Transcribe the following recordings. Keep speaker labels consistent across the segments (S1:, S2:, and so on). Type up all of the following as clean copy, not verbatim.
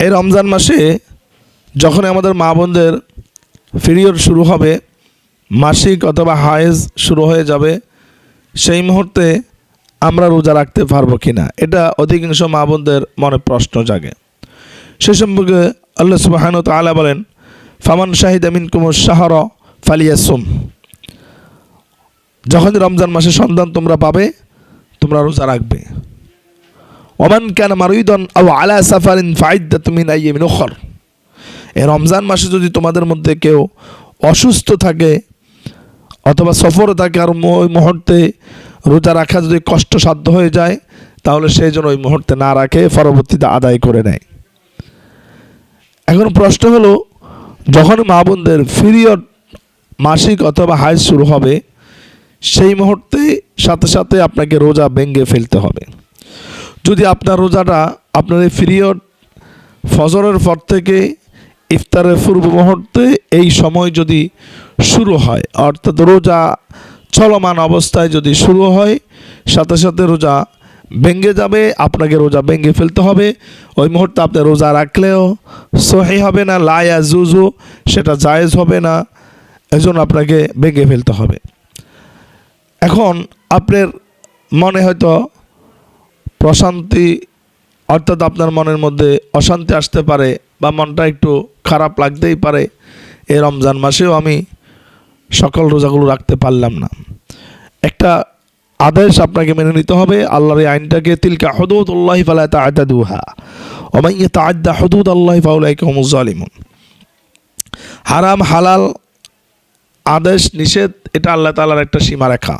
S1: এই রমজান মাসে যখন আমাদের মা বোনদের পিরিয়ড শুরু হবে, মাসিক অথবা হায়েজ শুরু হয়ে যাবে, সেই মুহূর্তে আমরা রোজা রাখতে পারবো কি না, এটা অধিকাংশ মা বোনদের মনে প্রশ্ন জাগে। সে সম্পর্কে আল্লাহ সুবহানাহু ওয়া তাআলা বলেন, ফামান শাহিদা মিনকুমুশ শাহরা ফালিয়াসুম। যখন রমজান মাসে সন্ধান তোমরা পাবে, তোমরা রোজা রাখবে। ওমান কানা মারিদান আও আলা সাফারিন ফাইদ্দাতুম মিন আইয়ামিন উখর। এই রমজান মাসে যদি তোমাদের মধ্যে কেউ অসুস্থ থাকে অথবা সফরে থাকে আর ওই মুহূর্তে রোজা রাখা যদি কষ্টসাধ্য হয়ে যায়, তাহলে সেই জন্য ওই মুহূর্তে না রাখে, পরবর্তীতে আদায় করে নেয়। এখন প্রশ্ন হলো, যখন মা বোনদের পিরিয়ড মাসিক অথবা হাইজ শুরু হবে, সেই মুহূর্তে সাথে সাথে আপনাকে রোজা ভেঙে ফেলতে হবে। যদি আপনার রোজাটা আপনার এই পিরিয়ড ফজরের পর থেকে ইফতারের পূর্ব মুহূর্তে এই সময় যদি শুরু হয়, অর্থাৎ রোজা চলমান অবস্থায় যদি শুরু হয়, সাথে সাথে রোজা ভেঙে যাবে, আপনাকে রোজা ভেঙে ফেলতে হবে। ওই মুহূর্তে আপনি রোজা রাখলেও সহি হবে না, লা ইয়াজুজু, সেটা জায়েজ হবে না, এজন্য আপনাকে ভেঙে ফেলতে হবে। এখন আপনার মনে হয়তো প্রশান্তি, অর্থাৎ আপনার মনের মধ্যে অশান্তি আসতে পারে বা মনটা একটু খারাপ লাগতেই পারে, এই রমজান মাসেও আমি সকল রোজাগুলো রাখতে পারলাম না। একটা আদেশ আপনাকে মেনে নিতে হবে, আল্লাহর এই আইনটাকে, তিলকা হুদুদুল্লাহি ফালা তা'তাদুহা ওয়া মান ইয়াতাআদ্দা হুদুদাল্লাহি ফাউলাইকা হুমুজ জালিমুন। হারাম হালাল, আদেশ নিষেধ, এটা আল্লাহ তাআলার একটা সীমারেখা।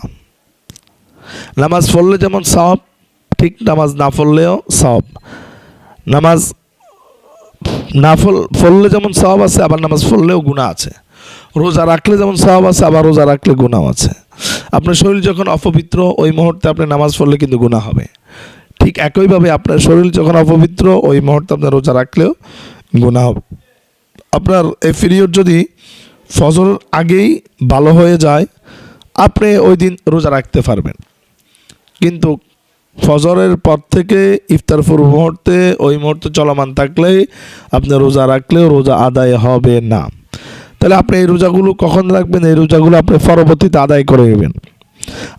S1: নামাজ পড়লে যেমন সওয়াব, ঠিক নামাজ না পড়লেও সওয়াব। নামাজ না পড়লে যেমন সওয়াব আছে, আবার নামাজ পড়লেও গুনাহ আছে। রোজা রাখলে যেমন সওয়াব আছে, আবার রোজা রাখলে গুনাহ আছে। আপনার শরীর যখন অপবিত্র, ওই মুহূর্তে আপনি নামাজ পড়লে কিন্তু গুনাহ হবে। ঠিক একইভাবে আপনার শরীর যখন অপবিত্র, ওই মুহূর্তে আপনার রোজা রাখলেও গুনাহ হবে। আপনার এই পিরিয়ড যদি ফজরের আগেই ভালো হয়ে যায়, আপনি ওই দিন রোজা রাখতে পারবেন। কিন্তু ফজরের পর থেকে ইফতার পূর্ব মুহূর্তে, ওই মুহূর্তে চলমান থাকলে আপনি রোজা রাখলেও রোজা আদায় হবে না। তাহলে আপনি এই রোজাগুলো কখন রাখবেন? এই রোজাগুলো আপনি পরবর্তীতে আদায় করে নেবেন।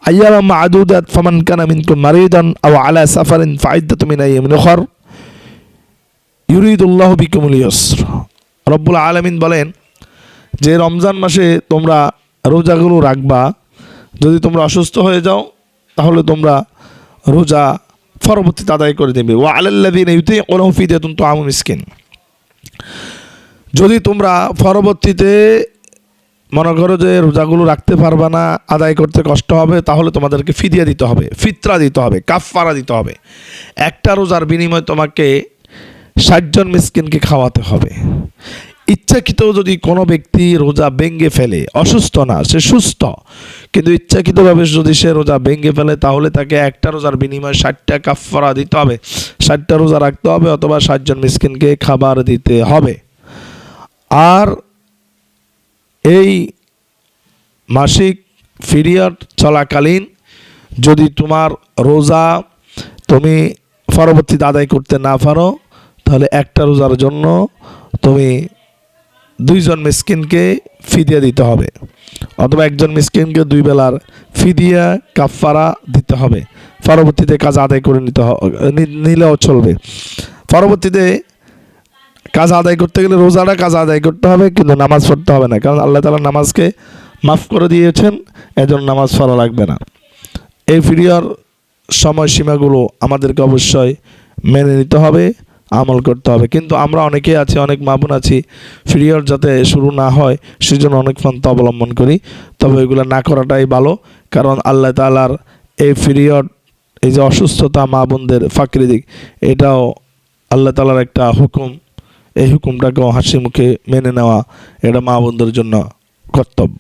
S1: আইয়ামা মা'দুদাত ফামান কানা মিনকুম মারিদান আও আলা সাফারিন ফাইদ্দাতুম মিন আইয়ামিন উখর ইউরিদুল্লাহু বিকুমুল ইউসর। রব্বুল আলামিন বলেন যে রমজান মাসে তোমরা রোজাগুলো রাখবা। যদি তোমরা অসুস্থ হয়ে যাও, তাহলে তোমরা রোজা পরবর্তীতে আদায় করে দেবে। ওয়া আলাল্লাযিনা ইউতিকুনাহু ফিদিয়াতুন তুআমু মিসকিন। যদি তোমরা পরবর্তীতে মনে করো যে রোজাগুলো রাখতে পারবা না, আদায় করতে কষ্ট হবে, তাহলে তোমাদেরকে ফিদিয়া দিতে হবে, ফিতরা দিতে হবে, কাফফারা দিতে হবে। একটা রোজার বিনিময়ে তোমাকে 60 জন মিসকিনকে খাওয়াতে হবে। ইচ্ছাকৃত যদি কোনো ব্যক্তি রোজা ভেঙে ফেলে, অসুস্থ না, সে সুস্থ, কিন্তু ইচ্ছাকৃতভাবে যদি সে রোজা ভেঙে ফেলে, তাহলে তাকে একটা রোজার বিনিময়ে 60টা কাফফারা দিতে হবে, 60টা রোজা রাখতে হবে, অথবা 60 জন মিসকিনকে খাবার দিতে হবে। আর এই মাসিক পিরিয়ড চলাকালীন যদি তোমার রোজা তুমি পরবর্তীতে আদায় করতে না পারো, তাহলে একটা রোজার জন্য তুমি 2 জন মিসকিনকে ফিদিয়া দিতে হবে, অথবা 1 জন মিসকিনকে 2 বেলার ফিদিয়া কাফফারা দিতে হবে। পরবর্তীতে কাজ আদায় করে নিলেও চলবে। পরবর্তীতে কাজ আদায় করতে গেলে রোজাটা কাজ আদায় করতে হবে, কিন্তু নামাজ পড়তে হবে না, কারণ আল্লাহ তাআলা নামাজকে মাফ করে দিয়েছেন, এজন্য নামাজ পড়া লাগবে না। এই পিরিয়ড সময়সীমাগুলো আমাদেরকে অবশ্যই মেনে নিতে হবে, আমল করতে হবে। কিন্তু আমরা অনেকেই আছি, অনেক মা বোন আছি, পিরিয়ড যাতে শুরু না হয় সেজন্য অনেক পন্থা অবলম্বন করি। তবে এগুলো না করাটাই ভালো, কারণ আল্লাহ তাআলার এই পিরিয়ড, এই যে অসুস্থতা মা বোনদের প্রাকৃতিক, এটাও আল্লাহ তাআলার একটা হুকুম। এই হুকুমটাকেও হাসি মুখে মেনে নেওয়া, এটা মা বোনদের জন্য কর্তব্য।